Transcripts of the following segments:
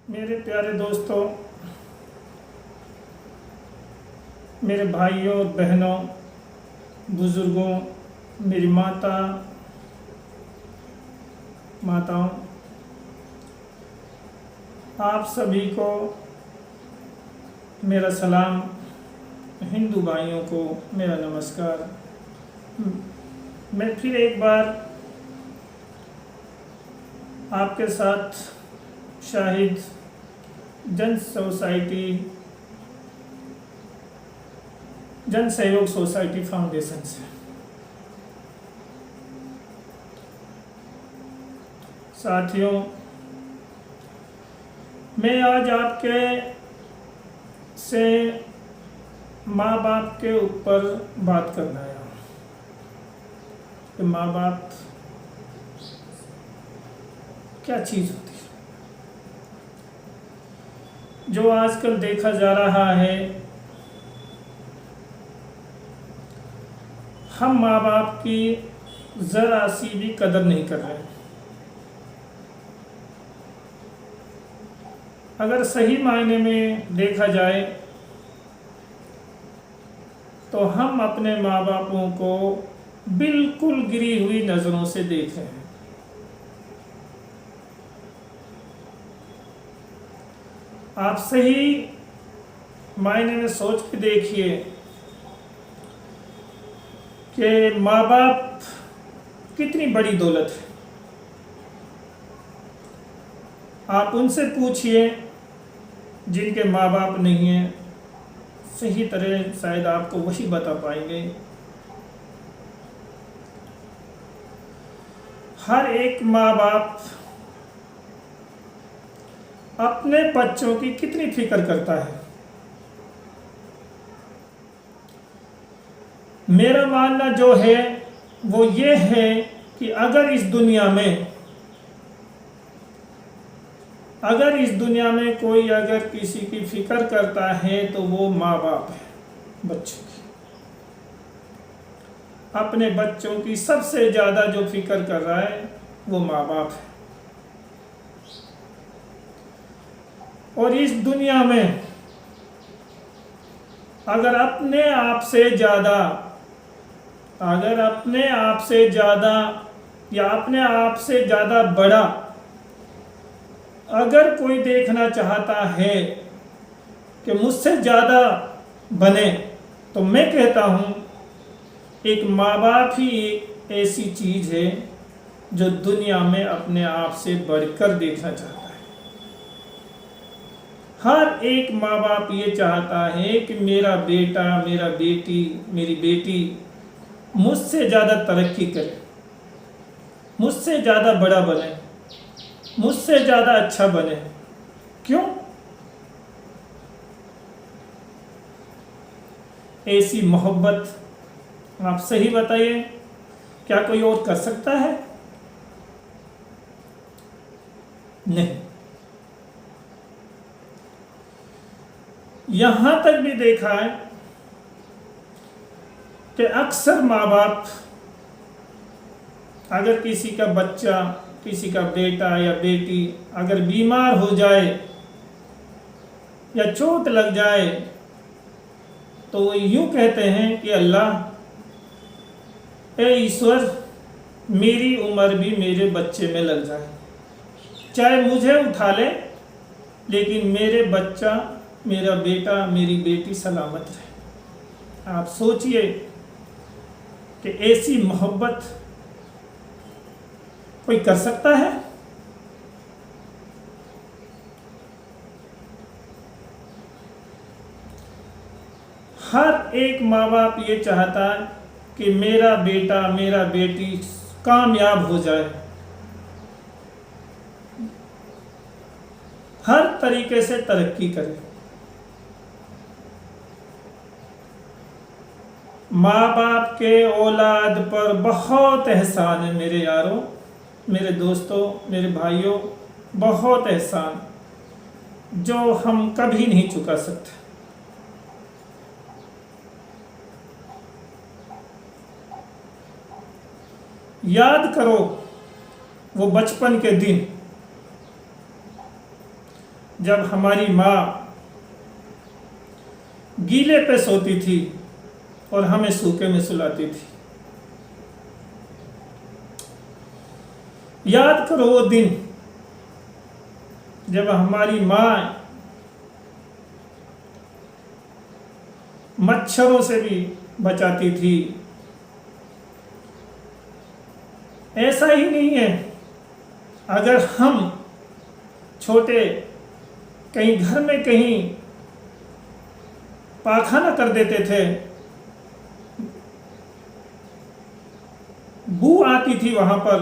मेरे प्यारे दोस्तों, मेरे भाइयों और बहनों, बुज़ुर्गों, मेरी माताओं, आप सभी को मेरा सलाम। हिंदू भाइयों को मेरा नमस्कार। मैं फिर एक बार आपके साथ शाहिद जन सहयोग सोसाइटी फाउंडेशन से साथियों, मैं आज आपके से माँ बाप के ऊपर बात करना आया हूँ कि माँ बाप क्या चीज़ होती है। जो आजकल देखा जा रहा है, हम माँ बाप की ज़रा सी भी कदर नहीं कर रहे। अगर सही मायने में देखा जाए तो हम अपने माँ बापों को बिल्कुल गिरी हुई नज़रों से देख रहे हैं। आप सही मायने में सोच के देखिए कि माँ बाप कितनी बड़ी दौलत है। आप उनसे पूछिए जिनके माँ बाप नहीं हैं, सही तरह शायद आपको वही बता पाएंगे। हर एक माँ बाप अपने बच्चों की कितनी फिक्र करता है। मेरा मानना जो है वो ये है कि अगर इस दुनिया में कोई अगर किसी की फिक्र करता है तो वो माँ बाप है। बच्चों की, अपने बच्चों की सबसे ज़्यादा जो फिक्र कर रहा है वो माँ बाप है। और इस दुनिया में अगर अपने आप से ज़्यादा या अपने आप से ज़्यादा बड़ा अगर कोई देखना चाहता है कि मुझसे ज़्यादा बने, तो मैं कहता हूँ एक माँ बाप ही एक ऐसी चीज़ है जो दुनिया में अपने आप से बढ़कर देखना चाहता है। हर एक माँ बाप ये चाहता है कि मेरा बेटा, मेरा बेटी, मेरी बेटी मुझसे ज़्यादा तरक्की करे, मुझसे ज़्यादा बड़ा बने, मुझसे ज़्यादा अच्छा बने। क्यों? ऐसी मोहब्बत आप सही बताइए, क्या कोई और कर सकता है? नहीं। यहां तक भी देखा है कि अक्सर माँ बाप अगर किसी का बच्चा, किसी का बेटा या बेटी अगर बीमार हो जाए या चोट लग जाए तो वो यूं कहते हैं कि अल्लाह, ए ईश्वर, मेरी उम्र भी मेरे बच्चे में लग जाए, चाहे मुझे उठा ले लेकिन मेरे बच्चा, मेरा बेटा, मेरी बेटी सलामत रहे। आप सोचिए कि ऐसी मोहब्बत कोई कर सकता है? हर एक माँ बाप ये चाहता है कि मेरा बेटा, मेरा बेटी कामयाब हो जाए, हर तरीके से तरक्की करे। माँ बाप के औलाद पर बहुत एहसान है मेरे यारों, मेरे दोस्तों, मेरे भाइयों, बहुत एहसान जो हम कभी नहीं चुका सकते। याद करो वो बचपन के दिन जब हमारी माँ गीले पे सोती थी और हमें सूखे में सुलाती थी। याद करो वो दिन जब हमारी माँ मच्छरों से भी बचाती थी। ऐसा ही नहीं है, अगर हम छोटे कहीं घर में कहीं पाखाना कर देते थे, बू आती थी वहाँ पर,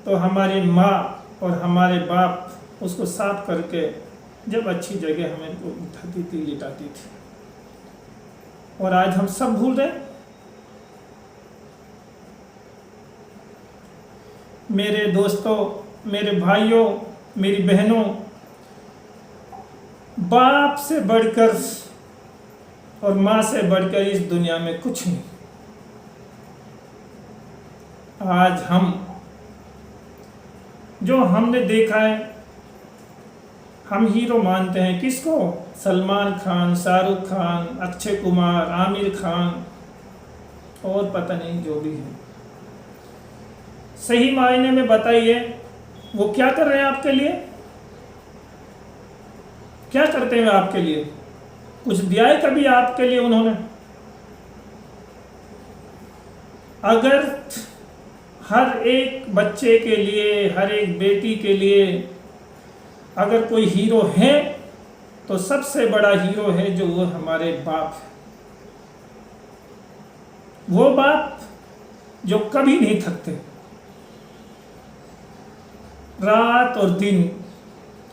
तो हमारी माँ और हमारे बाप उसको साफ करके जब अच्छी जगह हमें उठाती थी, लिटाती थी। और आज हम सब भूल रहे। मेरे दोस्तों, मेरे भाइयों, मेरी बहनों, बाप से बढ़कर और माँ से बढ़कर इस दुनिया में कुछ नहीं। आज हम जो हमने देखा है, हम हीरो मानते हैं किसको? सलमान खान, शाहरुख खान, अक्षय कुमार, आमिर खान और पता नहीं जो भी है। सही मायने में बताइए, वो क्या कर रहे हैं आपके लिए? क्या करते हैं आपके लिए? कुछ दिया है कभी आपके लिए उन्होंने? अगर हर एक बच्चे के लिए, हर एक बेटी के लिए अगर कोई हीरो है, तो सबसे बड़ा हीरो है जो वो हमारे बाप है। वो बाप जो कभी नहीं थकते, रात और दिन,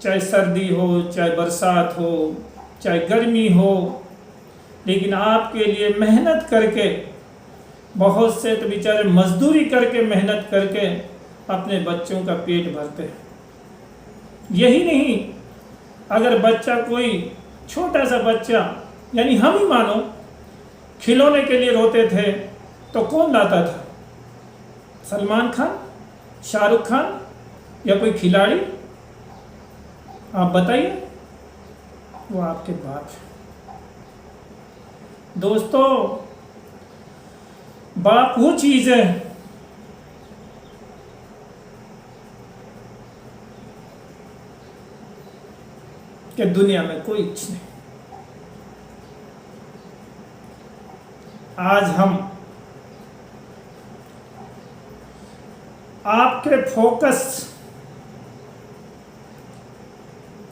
चाहे सर्दी हो, चाहे बरसात हो, चाहे गर्मी हो, लेकिन आपके लिए मेहनत करके, बहुत से तो बेचारे मजदूरी करके, मेहनत करके अपने बच्चों का पेट भरते हैं। यही नहीं, अगर बच्चा कोई छोटा सा बच्चा, यानी हम ही मानो, खिलौने के लिए रोते थे तो कौन लाता था? सलमान खान, शाहरुख खान या कोई खिलाड़ी? आप बताइए। वो आपके बाप है। दोस्तों, बाप वो चीज है कि दुनिया में कोई कुछ नहीं। आज हम आपके फोकस,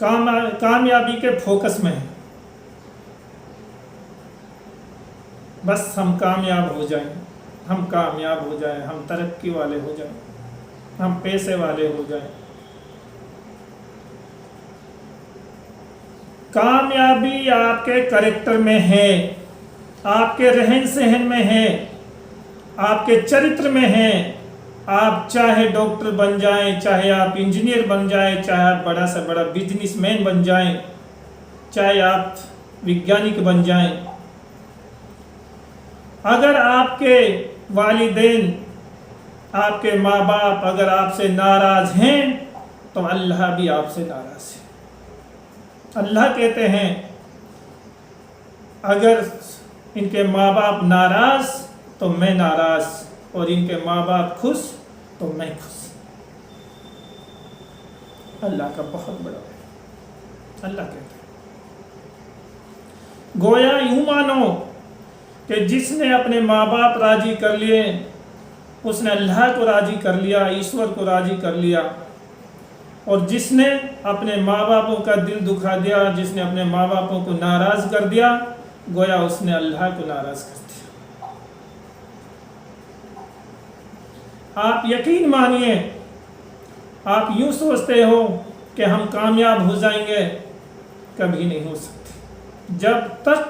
कामयाबी के फोकस में है। बस हम कामयाब हो जाएं, हम कामयाब हो जाएं, हम तरक्की वाले हो जाएं, हम पैसे वाले हो जाएं। कामयाबी आपके कैरेक्टर में है, आपके रहन सहन में है, आपके चरित्र में है। आप चाहे डॉक्टर बन जाएं, चाहे आप इंजीनियर बन जाएं, चाहे आप बड़ा से बड़ा बिजनेसमैन बन जाएं, चाहे आप वैज्ञानिक बन जाएं, अगर आपके वालिदैन, आपके माँ बाप अगर आपसे नाराज हैं, तो अल्लाह भी आपसे नाराज है। अल्लाह कहते हैं, अगर इनके माँ बाप नाराज तो मैं नाराज, और इनके माँ बाप खुश तो मैं खुश। अल्लाह का बहुत बड़ा है। अल्लाह कहते हैं, गोया यूं मानो कि जिसने अपने माँ बाप राजी कर लिए, उसने अल्लाह को राजी कर लिया, ईश्वर को राजी कर लिया। और जिसने अपने माँ बापों का दिल दुखा दिया, जिसने अपने माँ बापों को नाराज कर दिया, गोया उसने अल्लाह को नाराज कर दिया। आप यकीन मानिए, आप यूं सोचते हो कि हम कामयाब हो जाएंगे, कभी नहीं हो सकते जब तक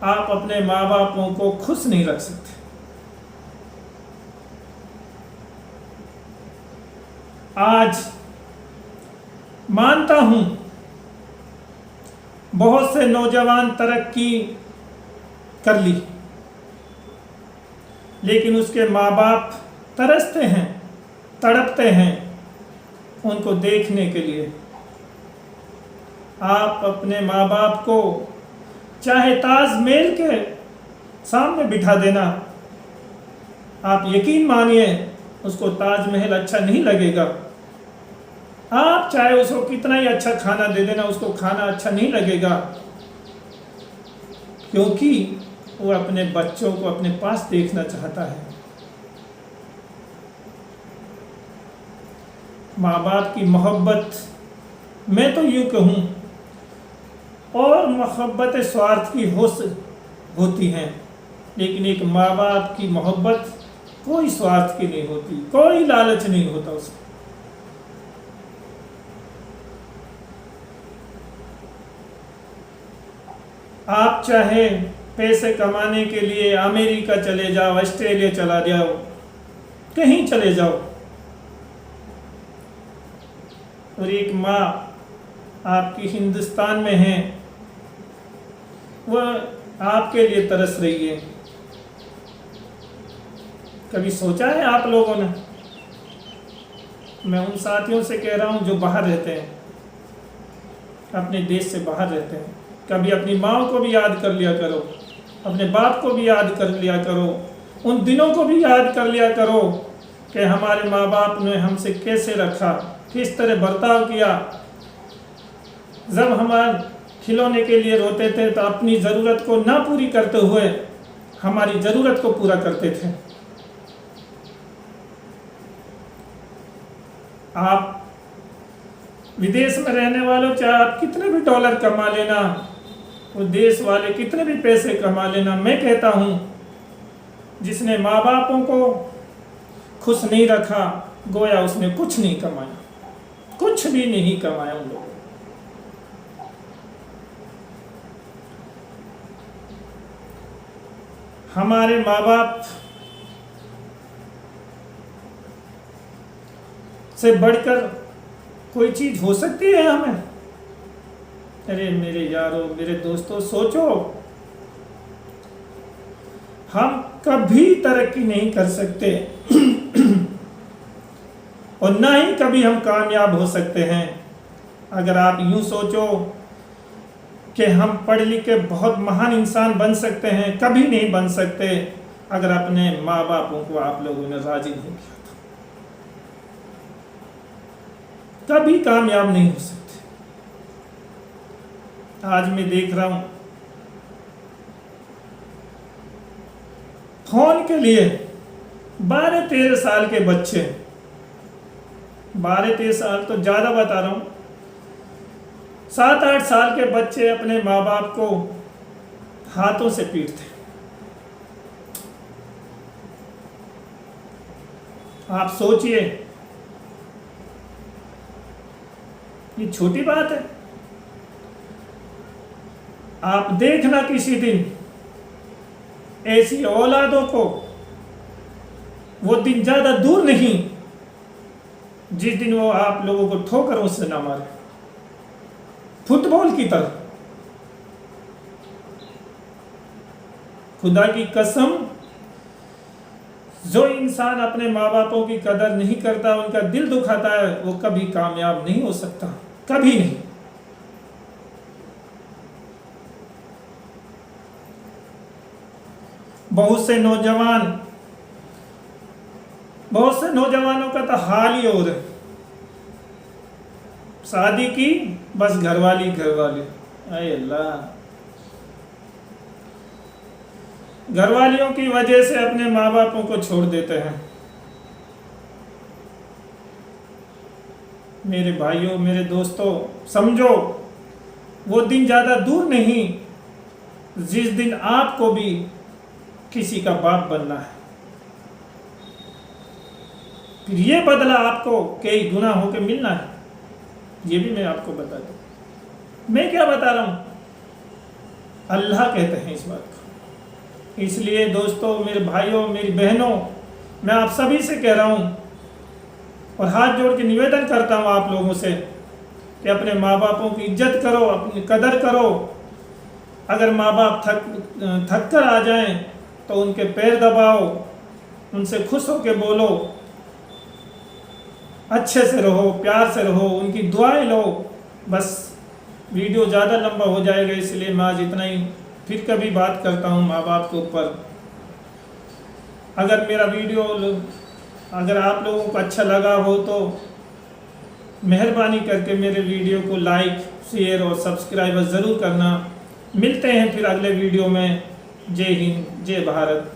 आप अपने माँ बापों को खुश नहीं रख सकते। आज मानता हूं बहुत से नौजवान तरक्की कर ली, लेकिन उसके माँ बाप तरसते हैं, तड़पते हैं उनको देखने के लिए। आप अपने माँ बाप को चाहे ताजमहल के सामने बिठा देना, आप यकीन मानिए उसको ताजमहल अच्छा नहीं लगेगा। आप चाहे उसको कितना ही अच्छा खाना दे देना, उसको खाना अच्छा नहीं लगेगा, क्योंकि वो अपने बच्चों को अपने पास देखना चाहता है। माँ बाप की मोहब्बत, मैं तो यूँ कहूँ, और मोहब्बत स्वार्थ की होती हैं, लेकिन एक माँ बाप की मोहब्बत कोई स्वार्थ की नहीं होती, कोई लालच नहीं होता उसमें। आप चाहे पैसे कमाने के लिए अमेरिका चले जाओ, ऑस्ट्रेलिया चला जाओ, कहीं चले जाओ, और एक माँ आपकी हिंदुस्तान में है, वह आपके लिए तरस रही है। कभी सोचा है आप लोगों ने? मैं उन साथियों से कह रहा हूँ जो बाहर रहते हैं, अपने देश से बाहर रहते हैं, कभी अपनी माँ को भी याद कर लिया करो, अपने बाप को भी याद कर लिया करो, उन दिनों को भी याद कर लिया करो कि हमारे माँ बाप ने हमसे कैसे रखा, किस तरह बर्ताव किया। जब हमारे खिलौने के लिए रोते थे तो अपनी ज़रूरत को ना पूरी करते हुए हमारी ज़रूरत को पूरा करते थे। आप विदेश में रहने वालों, चाहे आप कितने भी डॉलर कमा लेना, वो देश वाले कितने भी पैसे कमा लेना, मैं कहता हूँ जिसने माँ बापों को खुश नहीं रखा, गोया उसने कुछ नहीं कमाया, कुछ भी नहीं कमाया उन लोगों। हमारे माँ बाप से बढ़कर कोई चीज़ हो सकती है हमें? अरे मेरे यारों, मेरे दोस्तों, सोचो, हम कभी तरक्की नहीं कर सकते और ना ही कभी हम कामयाब हो सकते हैं। अगर आप यूं सोचो कि हम पढ़ लिख के बहुत महान इंसान बन सकते हैं, कभी नहीं बन सकते अगर अपने माँ बापों को आप लोगों ने राजी नहीं किया तो कभी कामयाब नहीं हो सकते। आज मैं देख रहा हूं फोन के लिए 12-13 साल के बच्चे, 12-13 साल तो ज़्यादा बता रहा हूं, 7-8 साल के बच्चे अपने माँ बाप को हाथों से पीटते। आप सोचिए, ये छोटी बात है? आप देखना किसी दिन ऐसी औलादों को, वो दिन ज़्यादा दूर नहीं जिस दिन वो आप लोगों को ठोकरों से ना मारे, फुटबॉल की तरह। खुदा की कसम, जो इंसान अपने माँ बापों की कदर नहीं करता, उनका दिल दुखाता है, वो कभी कामयाब नहीं हो सकता, कभी नहीं। बहुत से नौजवानों का तो हाल ही और है, शादी की बस घरवाली। अरे अल्लाह, घरवालियों की वजह से अपने माँ बापों को छोड़ देते हैं। मेरे भाइयों, मेरे दोस्तों, समझो वो दिन ज़्यादा दूर नहीं जिस दिन आपको भी किसी का बाप बनना है। फिर ये बदला आपको कई गुना होकर मिलना है, ये भी मैं आपको बता दूं। मैं क्या बता रहा हूँ, अल्लाह कहते हैं इस बात को। इसलिए दोस्तों, मेरे भाइयों, मेरी बहनों, मैं आप सभी से कह रहा हूँ और हाथ जोड़ के निवेदन करता हूँ आप लोगों से कि अपने माँ बापों की इज्जत करो, अपनी कदर करो। अगर माँ बाप थक कर आ जाएं तो उनके पैर दबाओ, उनसे खुश होकर बोलो, अच्छे से रहो, प्यार से रहो, उनकी दुआएं लो। बस वीडियो ज़्यादा लंबा हो जाएगा, इसलिए मैं आज इतना ही। फिर कभी बात करता हूँ माँ बाप के ऊपर। अगर मेरा वीडियो अगर आप लोगों को अच्छा लगा हो तो मेहरबानी करके मेरे वीडियो को लाइक, शेयर और सब्सक्राइब ज़रूर करना। मिलते हैं फिर अगले वीडियो में। जय हिंद, जय भारत।